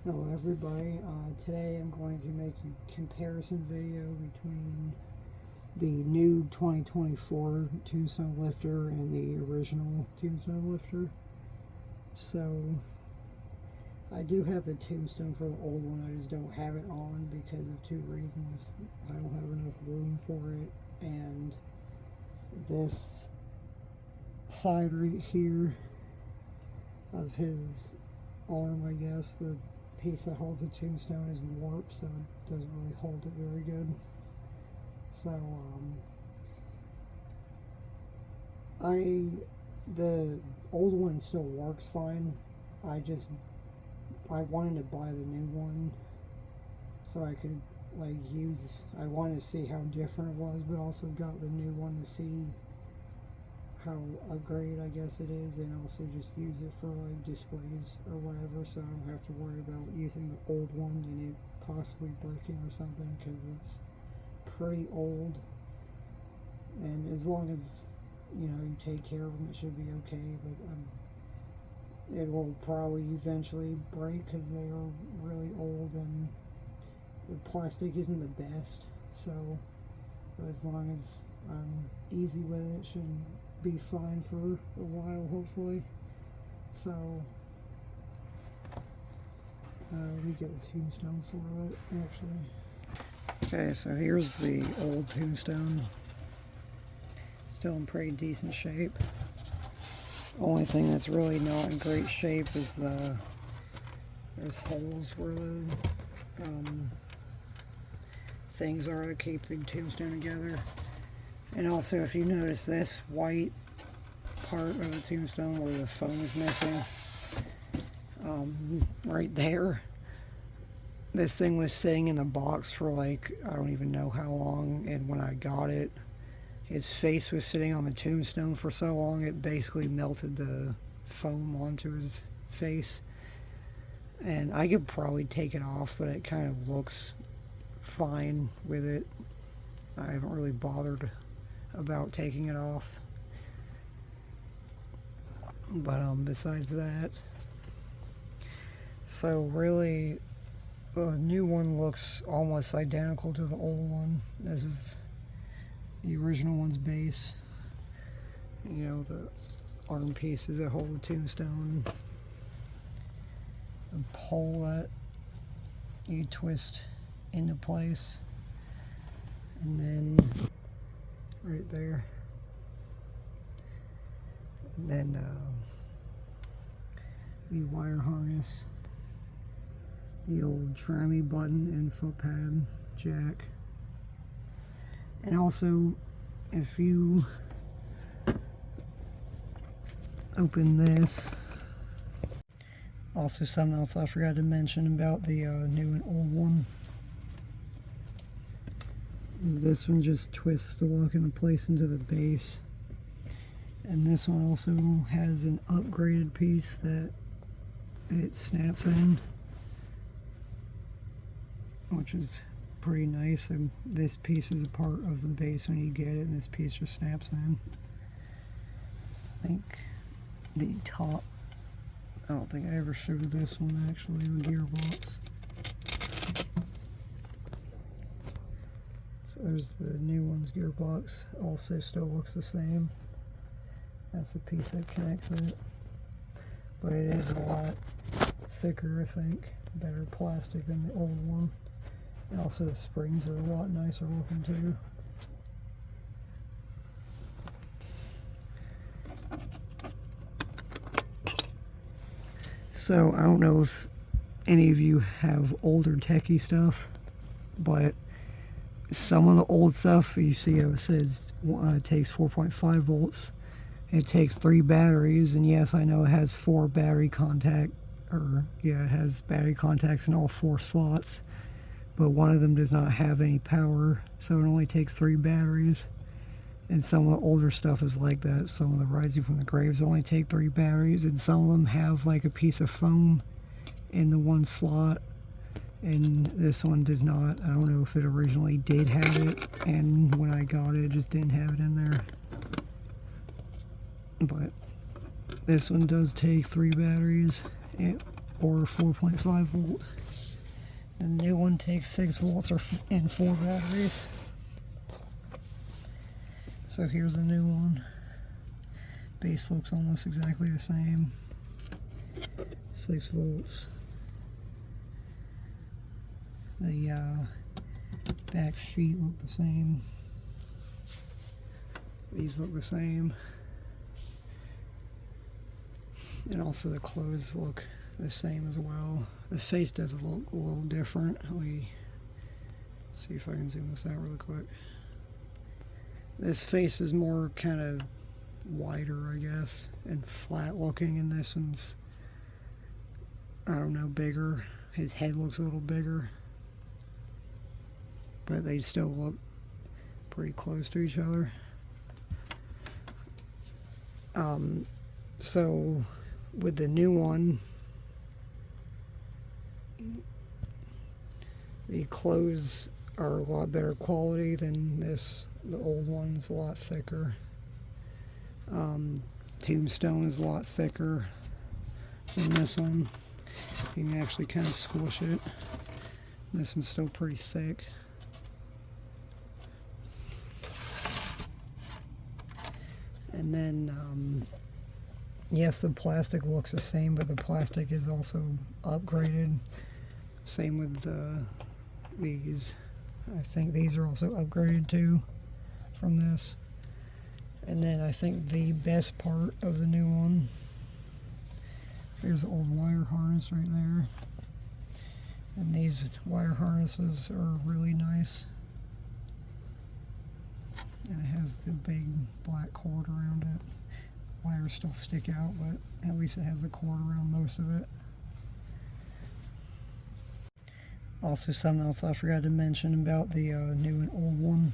Hello everybody, today I'm going to make a comparison video between the new 2024 Tombstone lifter and the original Tombstone lifter. So, I do have the Tombstone for the old one, I just don't have it on because of two reasons. I don't have enough room for it, and this side right here of his arm, I guess, the piece that holds the Tombstone is warped, so it doesn't really hold it very good. So the old one still works fine. I wanted to buy the new one so I could I wanted to see how different it was, but also got the new one to see how upgraded I guess it is, and also just use it for like displays or whatever, so I don't have to worry about using the old one and it possibly breaking or something, because it's pretty old. And as long as you take care of them, it should be okay. But it will probably eventually break because they are really old and the plastic isn't the best. So as long as I'm easy with it, should be fine for a while, hopefully. So let me get the Tombstone for it, actually. Okay, so here's the old Tombstone. Still in pretty decent shape. Only thing that's really not in great shape is there's holes where the things are that keep the Tombstone together. And also, if you notice this white part of the Tombstone where the foam is missing, right there, this thing was sitting in the box for like, I don't even know how long, and when I got it, his face was sitting on the Tombstone for so long it basically melted the foam onto his face. And I could probably take it off, but it kind of looks fine with it. I haven't really bothered about taking it off, but besides that, so really the new one looks almost identical to the old one. This is the original one's base, the arm pieces that hold the Tombstone, the pole that you twist into place, and then right there, and then the wire harness, the old trammy button and foot pad jack. And also, if you open this, also something else I forgot to mention about the new and old one is this one just twists to lock into place into the base, and this one also has an upgraded piece that it snaps in, which is pretty nice. And this piece is a part of the base when you get it, and this piece just snaps in. I think the top, I don't think I ever showed this one actually, the gearbox. So there's the new one's gearbox, also still looks the same. That's the piece that connects it, but it is a lot thicker, I think, better plastic than the old one. And also the springs are a lot nicer looking too. So I don't know if any of you have older techie stuff, but some of the old stuff, you see how it says it takes 4.5 volts. It takes 3 batteries, and yes, I know it has 4 battery contact, it has battery contacts in all 4 slots, but one of them does not have any power, so it only takes 3 batteries. And some of the older stuff is like that. Some of the Rising from the Graves only take 3 batteries, and some of them have like a piece of foam in the one slot, and this one does not. I don't know if it originally did have it, and when I got it, it just didn't have it in there. But this one does take 3 batteries. or 4.5 volt. The new one takes 6 volts and 4 batteries. So here's the new one. Base looks almost exactly the same. 6 volts. The back feet look the same. These look the same. And also the clothes look the same as well. The face does look a little different. Let me see if I can zoom this out really quick. This face is more kind of wider, I guess, and flat looking, and this one's, I don't know, bigger. His head looks a little bigger. But they still look pretty close to each other. So with the new one, the clothes are a lot better quality than this. The old one's a lot thicker. Tombstone is a lot thicker than this one. You can actually kind of squish it. This one's still pretty thick. And then, yes, the plastic looks the same, but the plastic is also upgraded. Same with these. I think these are also upgraded too from this. And then I think the best part of the new one, here's the old wire harness right there. And these wire harnesses are really nice. And it has the big black cord around it. Wires still stick out, but at least it has the cord around most of it. Also, something else I forgot to mention about the new and old one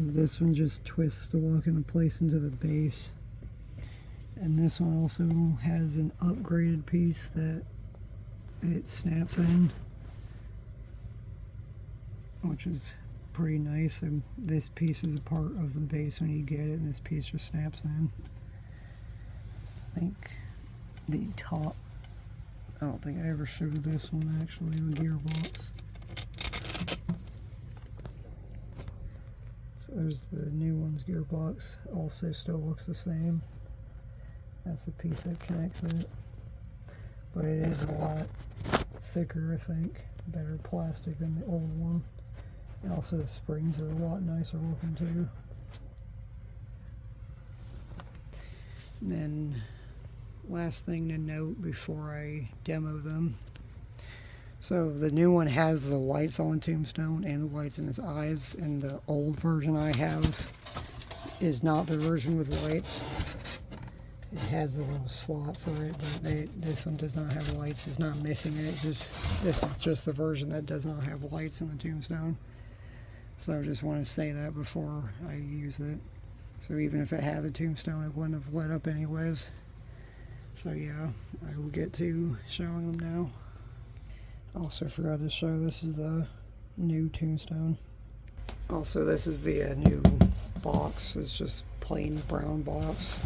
is this one just twists to lock into place into the base. And this one also has an upgraded piece that it snaps in, which is pretty nice. And this piece is a part of the base when you get it, and this piece just snaps in. I think the top, I don't think I ever showed this one actually, the gearbox. So there's the new one's gearbox, also still looks the same. That's the piece that connects it. But it is a lot thicker, I think. Better plastic than the old one. And also the springs are a lot nicer looking too. And then last thing to note before I demo them. So the new one has the lights on Tombstone and the lights in his eyes, and the old version I have is not the version with lights. It has a little slot for it, but this one does not have lights. It's not missing it. This is just the version that does not have lights in the Tombstone. So I just want to say that before I use it. So even if it had the Tombstone, it wouldn't have lit up anyways. So yeah, I will get to showing them now. Also forgot to show, this is the new Tombstone. Also, this is the new box. It's just plain brown box.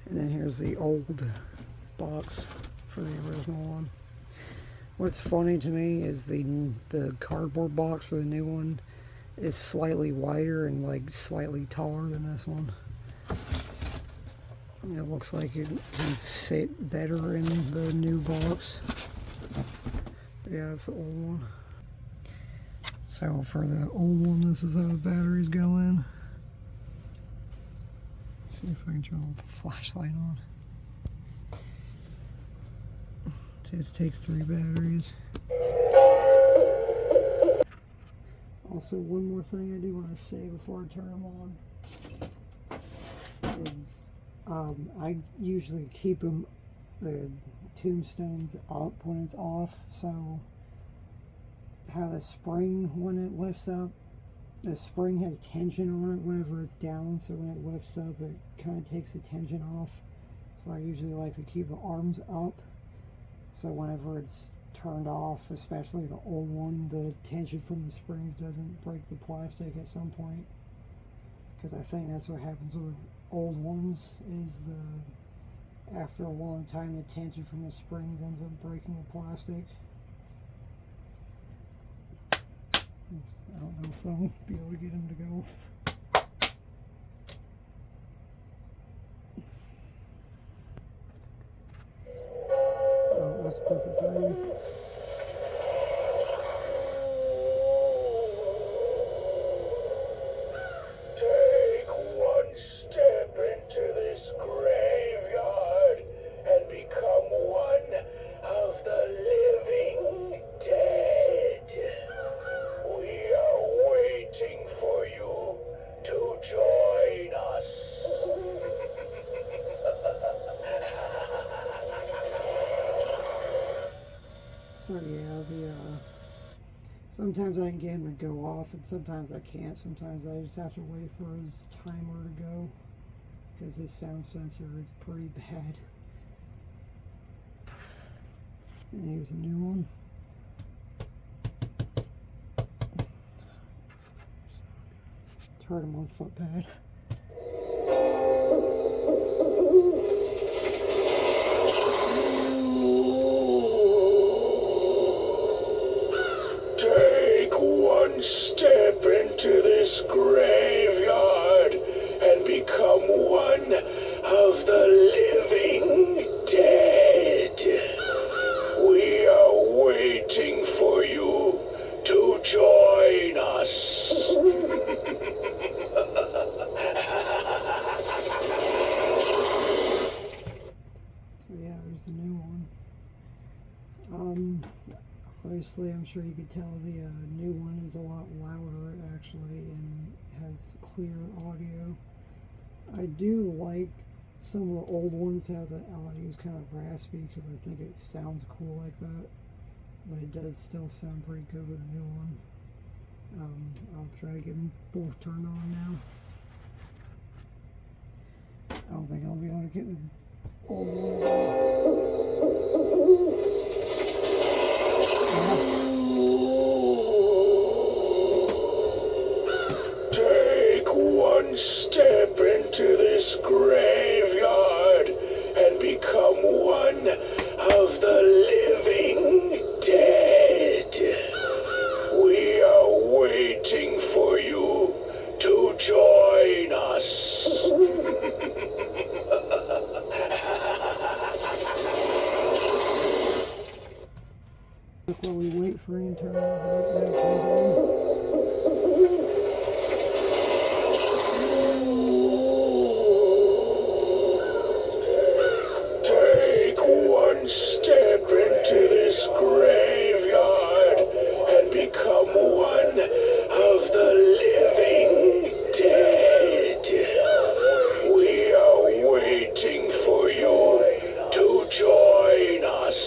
And then here's the old box for the original one. What's funny to me is the cardboard box for the new one is slightly wider and like slightly taller than this one. It looks like it can fit better in the new box. But yeah, it's the old one. So for the old one, this is how the batteries go in. See if I can turn the flashlight on. It just takes 3 batteries. Also, one more thing I do want to say before I turn them on is I usually keep the Tombstones up when it's off, so how the spring, when it lifts up, the spring has tension on it whenever it's down, so when it lifts up it kind of takes the tension off. So I usually like to keep the arms up, so whenever it's turned off, especially the old one, the tension from the springs doesn't break the plastic at some point, because I think that's what happens with old ones, is after a long time, the tension from the springs ends up breaking the plastic. I don't know if I'll be able to get him to go. Oh, that's perfect timing. So yeah, sometimes I can get him to go off, and sometimes I can't. Sometimes I just have to wait for his timer to go, because his sound sensor is pretty bad. And here's a new one. Turn him on foot pad. Step into this graveyard and become one of the living dead. We are waiting for you to join us. So yeah, there's the new one. Obviously, I'm sure you could tell the new one is a lot louder, actually, and has clear audio. I do like some of the old ones how the audio is kind of raspy, because I think it sounds cool like that. But it does still sound pretty good with the new one. I'll try to get them both turned on now. I don't think I'll be able to get the old one. Take one step into this graveyard and become one of the living dead. We are waiting for you to join us. While we wait for him to turn on. Take one step into this graveyard and become one of the living dead. We are waiting for you to join us.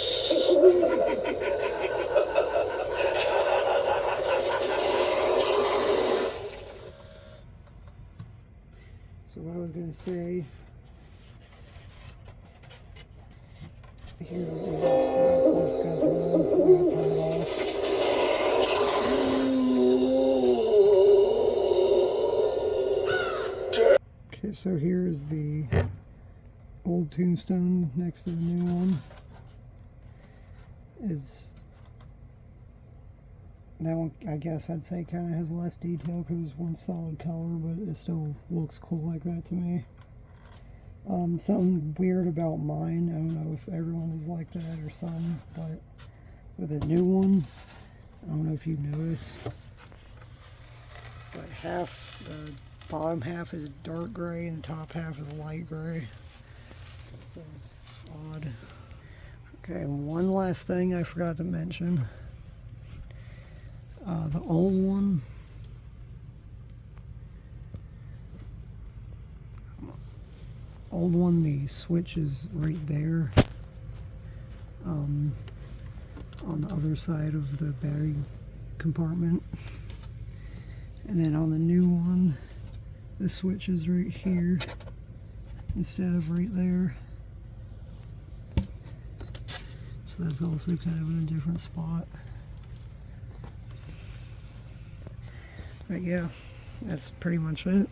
So what I was going to say, here is, of course, going to turn it off. Okay, so here's the old Tombstone next to the new one. That one, I guess I'd say, kind of has less detail because it's one solid color, but it still looks cool like that to me. Something weird about mine, I don't know if everyone is like that or something, but with a new one, I don't know if you notice, but the bottom half is dark gray and the top half is light gray. So it's odd. Okay, one last thing I forgot to mention. The old one, the switch is right there, on the other side of the battery compartment, and then on the new one, the switch is right here instead of right there. So that's also kind of in a different spot. But yeah, that's pretty much it.